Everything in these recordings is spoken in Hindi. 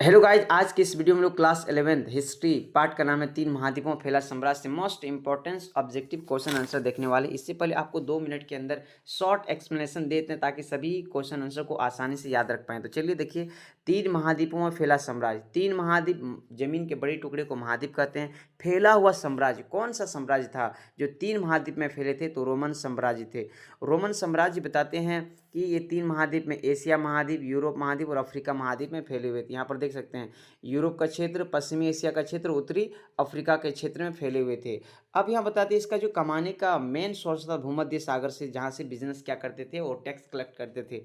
हेलो गाइज, आज की इस वीडियो में लोग क्लास 11th हिस्ट्री पार्ट का नाम है तीन महाद्वीपों में फैला साम्राज्य से most important objective question answer देखने वाले। इससे पहले आपको 2 मिनट के अंदर शॉर्ट एक्सप्लेनेशन देते हैं ताकि सभी क्वेश्चन आंसर को आसानी से याद रख पाएं। तो चलिए देखिए, तीन महाद्वीपों में फैला साम्राज्य। तीन महाद्वीप, जमीन के बड़े टुकड़े को महाद्वीप कहते हैं। फैला हुआ साम्राज्य, कौन सा साम्राज्य था जो तीन महाद्वीप में फैले थे? तो रोमन साम्राज्य थे। रोमन साम्राज्य बताते हैं कि ये तीन महाद्वीप में एशिया महाद्वीप, यूरोप महाद्वीप और अफ्रीका महाद्वीप में फैले हुए थे। यहाँ पर देख सकते हैं यूरोप का क्षेत्र, पश्चिमी एशिया का क्षेत्र, उत्तरी अफ्रीका के क्षेत्र में फैले हुए थे। अब यहाँ बताते हैं इसका जो कमाने का मेन सोर्स था भूमध्य सागर से, जहाँ से बिजनेस क्या करते थे और टैक्स कलेक्ट करते थे।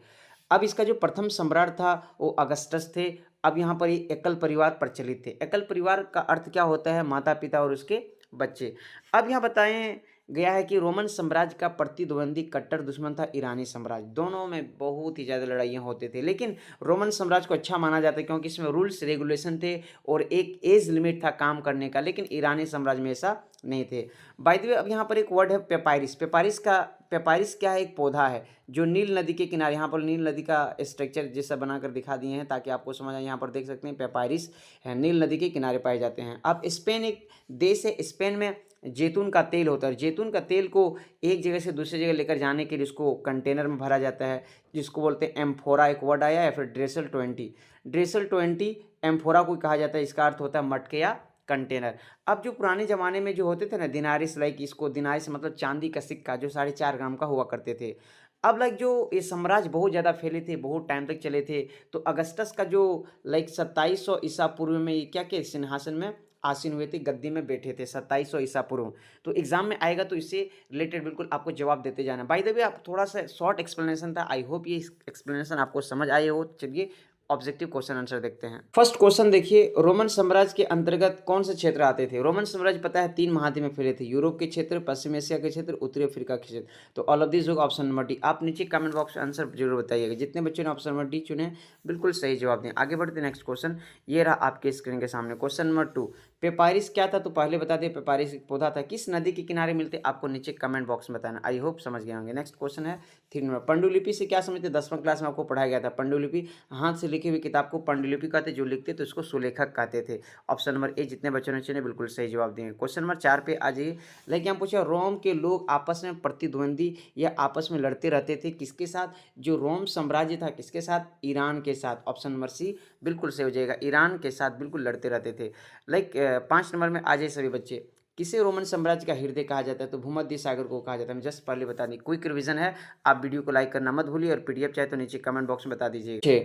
अब इसका जो प्रथम सम्राट था वो अगस्टस थे। अब यहाँ पर ये एकल परिवार प्रचलित थे। एकल परिवार का अर्थ क्या होता है? माता पिता और उसके बच्चे। अब यहाँ बताएं गया है कि रोमन साम्राज्य का प्रतिद्वंदी कट्टर दुश्मन था ईरानी साम्राज्य। दोनों में बहुत ही ज़्यादा लड़ाइयाँ होते थे, लेकिन रोमन साम्राज्य को अच्छा माना जाता है क्योंकि इसमें रूल्स रेगुलेशन थे और एक एज लिमिट था काम करने का, लेकिन ईरानी साम्राज्य में ऐसा नहीं थे। बाय द वे, अब यहाँ पर एक वर्ड है पेपायरिस। पेपायरिस क्या है? एक पौधा है जो नील नदी के किनारे, यहाँ पर नील नदी का स्ट्रक्चर जैसा बनाकर दिखा दिए हैं ताकि आपको समझ आए। यहाँ पर देख सकते हैं पेपायरिस है, नील नदी के किनारे पाए जाते हैं। अब स्पेन एक देश है, स्पेन में जैतून का तेल होता है। जैतून का तेल को एक जगह से दूसरी जगह लेकर जाने के लिए उसको कंटेनर में भरा जाता है, जिसको बोलते हैं एम्फोरा। एक वर्ड आया है। फिर ड्रेसल 20 एम्फोरा को कहा जाता है। इसका अर्थ होता है मटके या कंटेनर। अब जो पुराने ज़माने में जो होते थे ना दिनारिस, लाइक इसको दिनारिस मतलब चांदी का सिक्का जो 4.5 ग्राम का हुआ करते थे। अब लाइक जो ये साम्राज्य बहुत ज़्यादा फैले थे, बहुत टाइम तक चले थे, तो अगस्टस का जो लाइक 2700 ईसा पूर्व में ये क्या के सिंहासन में आसीन हुए थे, गद्दी में बैठे थे 2700 ईसा पूर्व। तो एग्जाम में आएगा तो इससे रिलेटेड बिल्कुल आपको जवाब देते जाना। बाय द वे, आप थोड़ा सा शॉर्ट एक्सप्लेनेशन था, आई होप ये एक्सप्लेनेशन आपको समझ आए हो। चलिए ऑब्जेक्टिव क्वेश्चन आंसर देखते हैं। फर्स्ट क्वेश्चन देखिए, रोमन साम्राज्य के अंतर्गत कौन से क्षेत्र आते थे? रोमन साम्राज्य पता है तीन महाद्वीप में फैले थे, यूरोप के क्षेत्र, पश्चिम एशिया के क्षेत्र, उत्तरी अफ्रीका के क्षेत्र। तो ऑल ऑफ दिस होगा ऑप्शन नंबर डी। आप नीचे कमेंट बॉक्स में आंसर जरूर बताइएगा। जितने बच्चों ने ऑप्शन नंबर डी चुने बिल्कुल सही जवाब दें। आगे बढ़ते नेक्स्ट क्वेश्चन, ये रहा आपके स्क्रीन के सामने क्वेश्चन नंबर 2। पेपायरिस क्या था? तो पहले बता दें, पेपायरिस एक पौधा था। किस नदी के किनारे मिलते? आपको नीचे कमेंट बॉक्स में बताना। आई होप समझ गए होंगे। नेक्स्ट क्वेश्चन है 3 नंबर। पांडुलिपि से क्या समझते? 10वीं क्लास में आपको पढ़ाया गया था। पांडुलिपि हाथ से लिखी हुई किताब को पांडुलिपि कहते, जो लिखते तो इसको सुलेखक कहते थे। ऑप्शन नंबर ए जितने बच्चों ने चुने बिल्कुल सही जवाब दिए। क्वेश्चन नंबर 4 पे आ जाइए। लाइक यहाँ पूछा, रोम के लोग आपस में प्रतिद्वंदी या आपस में लड़ते रहते थे, किसके साथ? जो रोम साम्राज्य था किसके साथ? ईरान के साथ। ऑप्शन नंबर सी बिल्कुल सही हो जाएगा, ईरान के साथ बिल्कुल लड़ते रहते थे। लाइक 5 नंबर में आ जाए सभी बच्चे। किसे रोमन साम्राज्य का हृदय कहा जाता है? तो भूमध्य सागर को कहा जाता है। मैं जस्ट पहले बता दी, क्विक रिवीजन है। आप वीडियो को लाइक करना मत भूलिए और पीडीएफ चाहे तो नीचे कमेंट बॉक्स में बता दीजिए।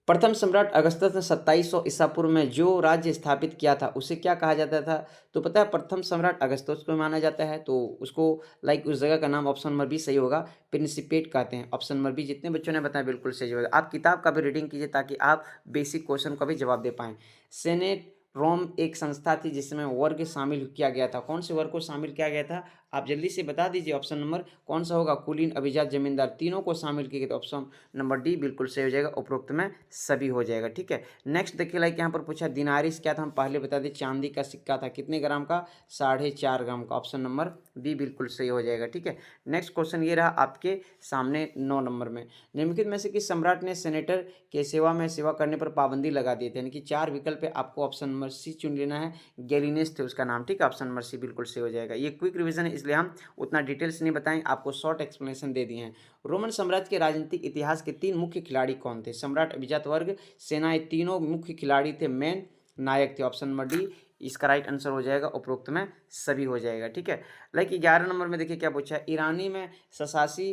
प्रथम सम्राट अगस्टस ने 2700 ईसा पूर्व में जो राज्य स्थापित किया था उसे क्या कहा जाता था? तो पता है, प्रथम सम्राट अगस्टस को माना जाता है, तो उसको लाइक उस जगह का नाम ऑप्शन नंबर बी सही होगा, प्रिंसिपेट कहते हैं। ऑप्शन नंबर बी जितने बच्चों ने बताया बिल्कुल सही होगा। आप किताब का भी रीडिंग कीजिए ताकि आप बेसिक क्वेश्चन का भी जवाब दे पाएँ। सेनेट रोम एक संस्था थी जिसमें वर्ग शामिल किया गया था। कौन से वर्ग को शामिल किया गया था? आप जल्दी से बता दीजिए। ऑप्शन नंबर कौन सा होगा? कुलीन, अभिजात, जमींदार, तीनों को शामिल किया गया। तो ऑप्शन नंबर डी बिल्कुल सही हो जाएगा, उपरोक्त में सभी हो जाएगा। ठीक है, नेक्स्ट देखिए, लाइक यहाँ पर पूछा दिनारिस क्या था? हम पहले बता दें, चांदी का सिक्का था। कितने ग्राम का? 4.5 ग्राम का। ऑप्शन नंबर बी बिल्कुल सही हो जाएगा। ठीक है, नेक्स्ट क्वेश्चन ये रहा आपके सामने 9 नंबर में। निम्नलिखित में से किस सम्राट ने सेनेटर के सेवा में सेवा करने पर पाबंदी लगा दी थी? यानी कि 4 विकल्प है, आपको ऑप्शन नंबर सी चुन लेना है। गैलिनेस थे उसका नाम। ठीक है, ऑप्शन नंबर सी बिल्कुल सही हो जाएगा। ये क्विक रिवीजन है इसलिए हम उतना डिटेल्स नहीं बताएं, आपको शॉर्ट एक्सप्लेनेशन दे दिए हैं। रोमन साम्राज्य के राजनीतिक इतिहास के 3 मुख्य खिलाड़ी कौन थे? सम्राट, अभिजात वर्ग, सेना, ये तीनों मुख्य खिलाड़ी थे, मेन नायक थे। ऑप्शन नंबर डी इसका राइट आंसर हो जाएगा, उपरोक्त में सभी हो जाएगा। ठीक है, लाइक 11 नंबर में देखिए क्या पूछा है, ईरानी में ससासी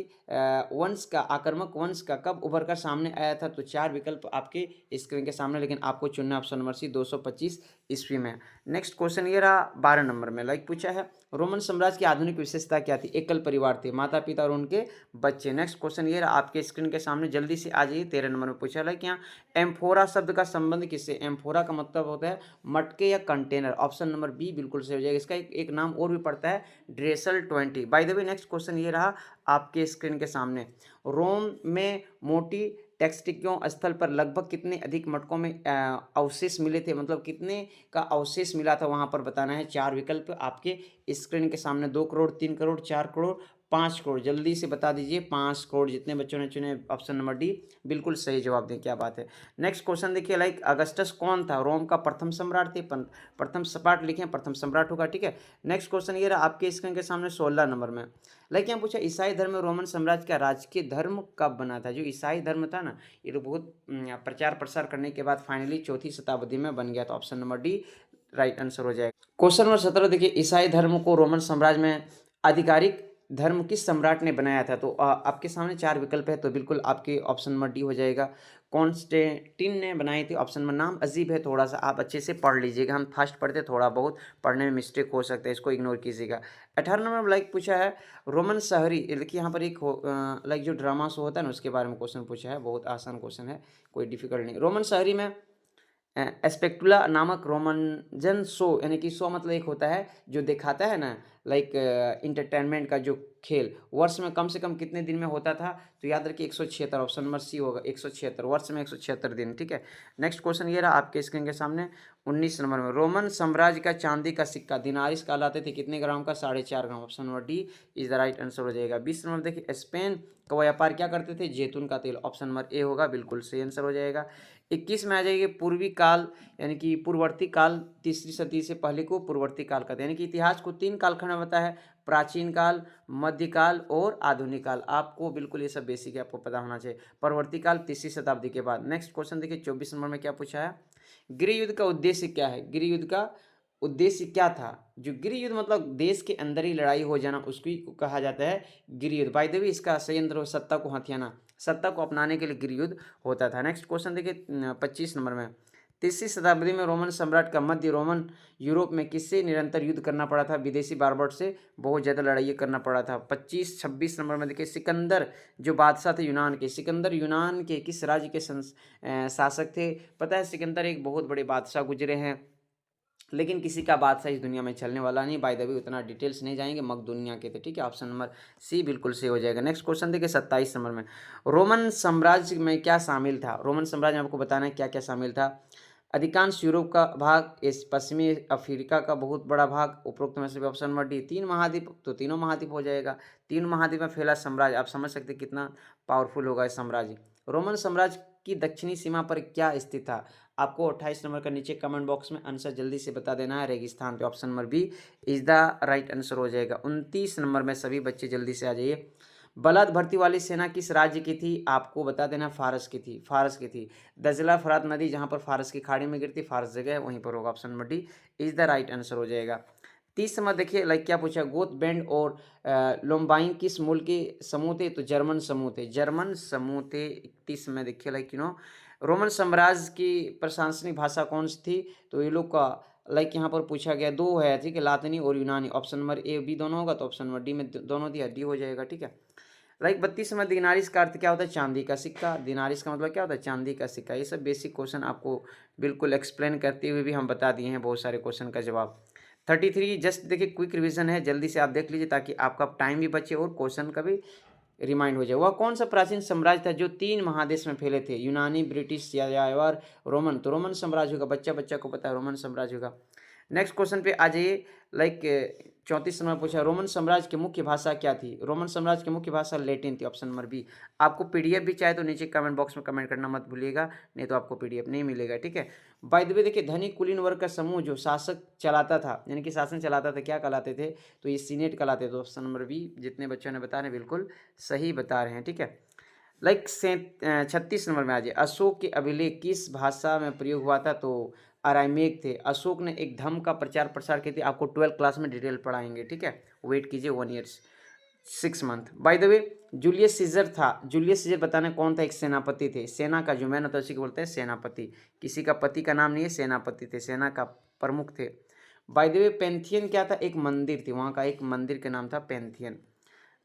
वंश का, आक्रामक वंश का कब उभर कर सामने आया था? तो 4 विकल्प आपके स्क्रीन के सामने, लेकिन आपको चुनना है ऑप्शन नंबर सी 225 ईस्वी में। नेक्स्ट क्वेश्चन ये रहा 12 नंबर में। लाइक पूछा है, रोमन साम्राज्य की आधुनिक विशेषता क्या थी? एकल परिवार थे, माता पिता और उनके बच्चे। नेक्स्ट क्वेश्चन ये रहा आपके स्क्रीन के सामने, जल्दी से आ जाइए। 13 नंबर में पूछा, लाइक यहाँ एम्फोरा शब्द का संबंध किससे? एम्फोरा का मतलब होता है मटके या कंटेनर। ऑप्शन नंबर बी बिल्कुल सही हो जाएगा। इसका एक नाम और भी पड़ता है, ड्रेसल 20। By the way, next question ये रहा आपके स्क्रीन के सामने, रोम में मोटी टेक्सटिक्यों स्थल पर लगभग कितने अधिक मटकों में अवशेष मिले थे? मतलब कितने का अवशेष मिला था वहां पर बताना है। 4 विकल्प आपके स्क्रीन के सामने, 2 करोड़, 3 करोड़, 4 करोड़, 5 करोड़। जल्दी से बता दीजिए 5 करोड़। जितने बच्चों ने चुने ऑप्शन नंबर डी बिल्कुल सही जवाब दें। क्या बात है। नेक्स्ट क्वेश्चन देखिए, लाइक अगस्टस कौन था? रोम का प्रथम सम्राट थे। प्रथम सम्राट लिखें, प्रथम सम्राट होगा, ठीक है। नेक्स्ट क्वेश्चन ये रहा आपके स्क्रीन के सामने 16 नंबर में। लाइक यहाँ पूछा ईसाई धर्म में रोमन साम्राज्य का राजकीय धर्म कब बना था? जो ईसाई धर्म था ना, ये तो बहुत प्रचार प्रसार करने के बाद फाइनली 4वीं शताब्दी में बन गया। तो option number D right answer हो जाएगा। क्वेश्चन नंबर 17 देखिए, ईसाई धर्म को रोमन साम्राज्य में आधिकारिक धर्म किस सम्राट ने बनाया था? तो आपके सामने 4 विकल्प है, तो बिल्कुल आपके ऑप्शन नंबर डी हो जाएगा। कॉन्स्टेंटिन ने बनाई थी। ऑप्शन नंबर, नाम अजीब है थोड़ा सा, आप अच्छे से पढ़ लीजिएगा। हम फास्ट पढ़ते, थोड़ा बहुत पढ़ने में मिस्टेक हो सकता है, इसको इग्नोर कीजिएगा। 18 नंबर लाइक पूछा है रोमन शहरी, देखिए यहाँ पर एक लाइक जो ड्रामा शो होता है ना, उसके बारे में क्वेश्चन पूछा है। बहुत आसान क्वेश्चन है, कोई डिफिकल्ट नहीं। रोमन शहरी में एस्पेक्टुला नामक रोमनजन शो, यानी कि शो मतलब एक होता है जो दिखाता है ना, लाइक इंटरटेनमेंट का जो खेल, वर्ष में कम से कम कितने दिन में होता था? तो याद रखिए 176। ऑप्शन नंबर सी होगा 176, वर्ष में 176 दिन, ठीक है। नेक्स्ट क्वेश्चन ये रहा आपके स्क्रीन के सामने 19 नंबर में। रोमन साम्राज्य का चांदी का सिक्का दिनारिस कहलाते थे, कितने ग्राम का? 4.5 gram. Option number D is the right answer हो जाएगा। 20 नंबर देखिए, स्पेन का व्यापार क्या करते थे? जैतून का तेल। ऑप्शन नंबर ए होगा, बिल्कुल सही आंसर हो जाएगा। 21 में आ जाइए, पूर्वी काल यानी कि पूर्ववर्ती काल, 3री सदी से पहले को पूर्ववर्ती काल कहते हैं। यानी कि इतिहास को 3 कालखंड में बताया है, प्राचीन काल, मध्यकाल और आधुनिक काल। आपको बिल्कुल ये सब बेसिक है, आपको पता होना चाहिए। परवर्ती काल 3री शताब्दी के बाद। नेक्स्ट क्वेश्चन देखिए 24 नंबर में क्या पूछा है, गृह युद्ध का उद्देश्य क्या है? गृह युद्ध का उद्देश्य क्या था? जो गृह युद्ध मतलब देश के अंदर ही लड़ाई हो जाना, उसको ही कहा जाता है गृह युद्ध। बाय द वे इसका सही आंसर सत्ता को हथियाना, सत्ता को अपनाने के लिए गृह युद्ध होता था। नेक्स्ट क्वेश्चन देखिए 25 नंबर में, 3री शताब्दी में रोमन सम्राट का मध्य रोमन यूरोप में किससे निरंतर युद्ध करना पड़ा था? विदेशी बारबट से बहुत ज़्यादा लड़ाई करना पड़ा था। 26 नंबर में देखिए, सिकंदर जो बादशाह थे यूनान के, सिकंदर यूनान के किस राज्य के शासक थे? पता है सिकंदर एक बहुत बड़े बादशाह गुजरे हैं, लेकिन किसी का बादशाह इस दुनिया में चलने वाला नहीं। बाय द वे उतना डिटेल्स नहीं जाएंगे, दुनिया के थे, ठीक है। ऑप्शन नंबर सी बिल्कुल सही हो जाएगा। नेक्स्ट क्वेश्चन देखिए 27 नंबर में, रोमन साम्राज्य में क्या शामिल था? रोमन साम्राज्य में आपको बताना है क्या क्या शामिल था। अधिकांश यूरोप का भाग, पश्चिमी अफ्रीका का बहुत बड़ा भाग, उपरोक्त में से ऑप्शन नंबर डी। 3 महाद्वीप, तो तीनों महाद्वीप हो जाएगा। 3 महाद्वीप में फैला साम्राज्य, आप समझ सकते हैं कितना पावरफुल होगा इस साम्राज्य। रोमन साम्राज्य की दक्षिणी सीमा पर क्या स्थित था? आपको 28 नंबर का नीचे कमेंट बॉक्स में आंसर जल्दी से बता देना है। रेगिस्तान पे। Option number B is the right answer हो जाएगा। 29 नंबर में सभी बच्चे जल्दी से आ जाइए। बलद भर्ती वाली सेना किस राज्य की थी? आपको बता देना फारस की थी, फारस की थी। दजला फरात नदी जहाँ पर फारस की खाड़ी में गिरती, फारस जगह है, वहीं पर होगा। Option number D is the right answer हो जाएगा। 30 नंबर देखिए, लाइक क्या पूछा, गोथ बैंड और लोम्बाइन किस मूल के समूह थे? तो जर्मन समूह थे, जर्मन समूह थे। 31 में देखिए, लाइक रोमन साम्राज्य की प्रशासनिक भाषा कौन सी थी? तो ये लोग का लाइक यहाँ पर पूछा गया, 2 है, ठीक है, लातिनी और यूनानी। ऑप्शन नंबर ए बी दोनों होगा, तो ऑप्शन नंबर डी में दोनों दिया, डी हो जाएगा, ठीक है। लाइक 32 में दिनारिस का अर्थ क्या होता है? चांदी का सिक्का। दिनारिस का मतलब क्या होता है? चांदी का सिक्का। ये सब बेसिक क्वेश्चन आपको बिल्कुल एक्सप्लेन करते हुए भी हम बता दिए हैं बहुत सारे क्वेश्चन का जवाब। 33 जस्ट देखिए क्विक रिवीजन है, जल्दी से आप देख लीजिए ताकि आपका टाइम भी बचे और क्वेश्चन का भी रिमाइंड हो जाए। वह कौन सा प्राचीन साम्राज्य था जो 3 महादेश में फैले थे? यूनानी, ब्रिटिश, यायावर, रोमन। तो रोमन साम्राज्य होगा, बच्चा बच्चा को पता है रोमन साम्राज्य होगा। नेक्स्ट क्वेश्चन पे आ जाइए, लाइक 34 नंबर पूछा, रोमन साम्राज्य की मुख्य भाषा क्या थी? रोमन साम्राज्य की मुख्य भाषा लैटिन थी। Option number B. आपको पीडीएफ भी चाहे तो नीचे कमेंट बॉक्स में कमेंट करना मत भूलिएगा, नहीं तो आपको पीडीएफ नहीं मिलेगा, ठीक है। बाय द वे देखिए, धनी कुलीन वर्ग का समूह जो शासक चलाता था, यानी कि शासन चलाता था, क्या कहलाते थे? तो ये सीनेट कहलाते थे। ऑप्शन नंबर बी, जितने बच्चों ने बता रहे बिल्कुल सही बता रहे हैं, ठीक है। लाइक 36 नंबर में आ जाए, अशोक के अभिलेख किस भाषा में प्रयोग हुआ था? तो अरामेक थे। अशोक ने एक धर्म का प्रचार प्रसार की थी, आपको 12 क्लास में डिटेल पढ़ाएंगे, ठीक है। वेट कीजिए 1 year 6 month. By the way Julius Caesar था, जूलियस सीजर बताने कौन था? एक सेनापति थे। सेना का जो मैन होता है उसी को बोलते हैं सेनापति, किसी का पति का नाम नहीं है, सेनापति थे, सेना का प्रमुख थे। बाय द वे पैंथियन क्या था? एक मंदिर थी, वहाँ का एक मंदिर का नाम था पैंथियन।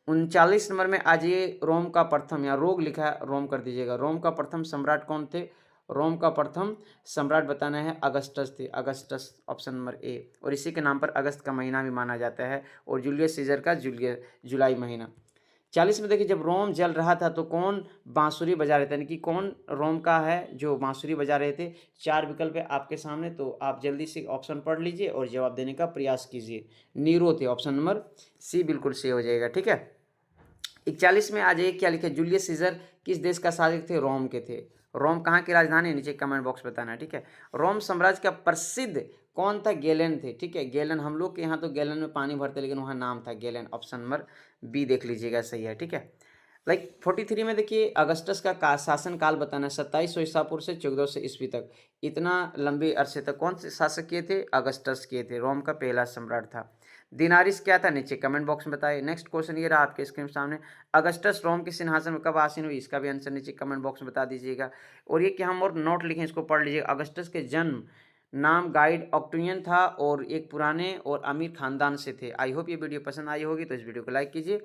39 नंबर में आ जाइए, रोम का प्रथम, या रोग लिखा है रोम कर दीजिएगा। रोम का प्रथम सम्राट कौन थे? रोम का प्रथम सम्राट बताना है अगस्टस थे, अगस्टस। Option number A. और इसी के नाम पर अगस्त का महीना भी माना जाता है, और जूलियस सीजर का जुलाई महीना। 40 में देखिए, जब रोम जल रहा था तो कौन बांसुरी बजा रहे थे? यानी कि कौन रोम का है जो बांसुरी बजा रहे थे? 4 विकल्प है आपके सामने, तो आप जल्दी से ऑप्शन पढ़ लीजिए और जवाब देने का प्रयास कीजिए। नीरो थे। ऑप्शन नंबर सी बिल्कुल सही हो जाएगा, ठीक है। 41 में आ जाइए, क्या लिखे, जूलियस सीजर किस देश का शासक थे? रोम के थे। रोम कहाँ की राजधानी? नीचे कमेंट बॉक्स बताना है, ठीक है। रोम साम्राज्य का प्रसिद्ध कौन था? गैलन थे, ठीक है। गैलन, हम लोग के यहाँ तो गैलन में पानी भरते, लेकिन वहाँ नाम था गैलन। ऑप्शन नंबर बी देख लीजिएगा, सही है, ठीक है। 43 में देखिए, अगस्टस का शासन काल बताना है, 2700 ईसा पूर्व से 1400 ईस्वी तक। इतना लंबे अरसे तक कौन से शासक किए थे? अगस्टस किए थे, रोम का पहला सम्राट था। दिनारिस क्या था? नीचे कमेंट बॉक्स में बताइए। नेक्स्ट क्वेश्चन ये रहा आपके स्क्रीन सामने, अगस्टस रोम के सिंहासन में कब आसीन हुई? इसका भी आंसर नीचे कमेंट बॉक्स में बता दीजिएगा। और ये कि हम और नोट लिखें, इसको पढ़ लीजिएगा। अगस्टस के जन्म नाम गाइड ऑक्टेवियन था और एक पुराने और अमीर खानदान से थे। आई होप ये वीडियो पसंद आई होगी, तो इस वीडियो को लाइक कीजिए।